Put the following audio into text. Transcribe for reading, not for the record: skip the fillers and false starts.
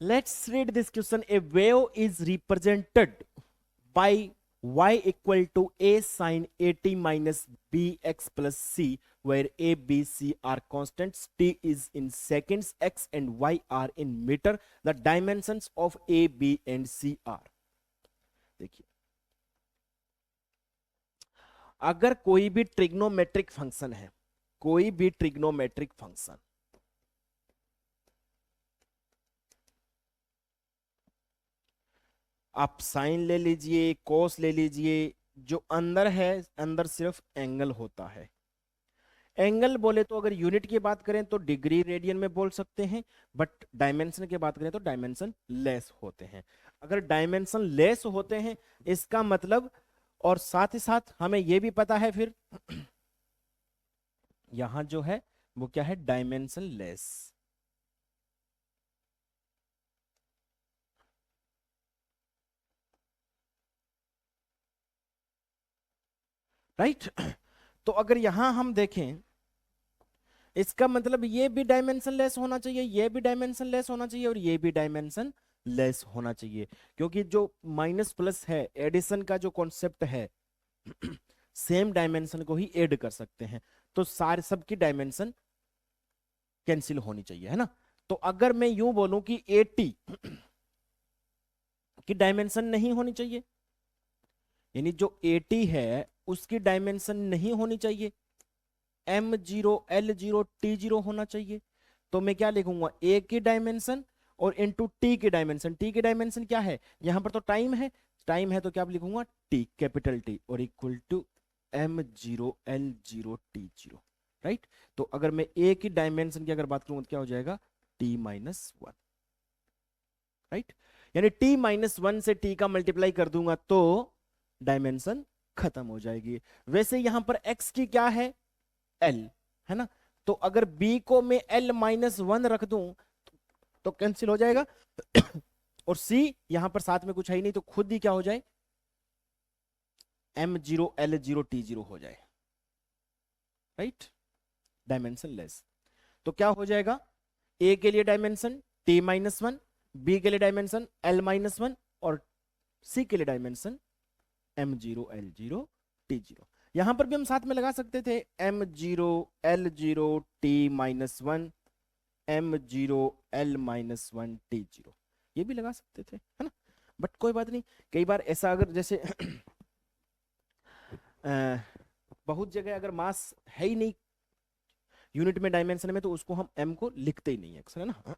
Let's read this question. A wave is represented by y equal to a sine at minus bx plus c, where a, b, c are constants. T is in seconds, x and y are in meter. The dimensions of a, b and c are. देखिए, अगर कोई भी trigonometric function है, कोई भी trigonometric function, आप sign ले लीजिए, कोस ले लीजिए, जो अंदर है, अंदर सिर्फ एंगल होता है। एंगल बोले तो अगर यूनिट की बात करें तो डिग्री रेडियन में बोल सकते हैं, बट डायमेंशन की बात करें तो डायमेंशन लेस होते हैं। अगर डायमेंशन लेस होते हैं इसका मतलब, और साथ ही साथ हमें यह भी पता है फिर यहां जो है वो क्या है, डायमेंशन लेस। राइट तो अगर यहां हम देखें, इसका मतलब ये भी डायमेंशन लेस होना चाहिए, ये भी डायमेंशन लेस होना चाहिए और ये भी डायमेंशन लेस होना चाहिए, क्योंकि जो माइनस प्लस है, एडिशन का जो कॉन्सेप्ट है सेम डायमेंशन को ही ऐड कर सकते हैं, तो सारे सबकी डायमेंशन कैंसिल होनी चाहिए, है ना। तो अगर मैं यूं बोलूं कि 80 की डायमेंशन नहीं होनी चाहिए, यानी जो 80 है उसकी डायमेंशन नहीं होनी चाहिए, m0 l0 t0 होना चाहिए, तो मैं क्या लिखूंगा, a की डायमेंशन और इनटू t की डायमेंशन। t की डायमेंशन क्या है, यहां पर तो टाइम है, टाइम है तो क्या लिखूंगा, t कैपिटल T और equal to m0 l0 t0। Right, तो अगर मैं a की डायमेंशन की अगर बात करूं तो क्या हो जाएगा, t-1। राइट, यानी t-1 से t का मल्टीप्लाई कर दूंगा तो डायमेंशन खत्म हो जाएगी। वैसे यहां पर x की क्या है, l, है ना, तो अगर b को मैं l-1 रख दूं तो कैंसिल हो जाएगा और c यहां पर साथ में कुछ है ही नहीं, तो खुद ही क्या हो जाए, m0 l0 t0 हो जाए। राइट, डायमेंशन लेस, तो क्या हो जाएगा, a के लिए डायमेंशन t-1, b के लिए डायमेंशन l-1 और c के लिए डायमेंशन m0 l0 t0। यहां पर भी हम साथ में लगा सकते थे m0 l0 t-1 m0 l-1 t0, ये भी लगा सकते थे, है ना, बट कोई बात नहीं। कई बार ऐसा अगर जैसे बहुत जगह अगर मास है ही नहीं यूनिट में, डायमेंशन में, तो उसको हम m को लिखते ही नहीं है अक्सर, है ना।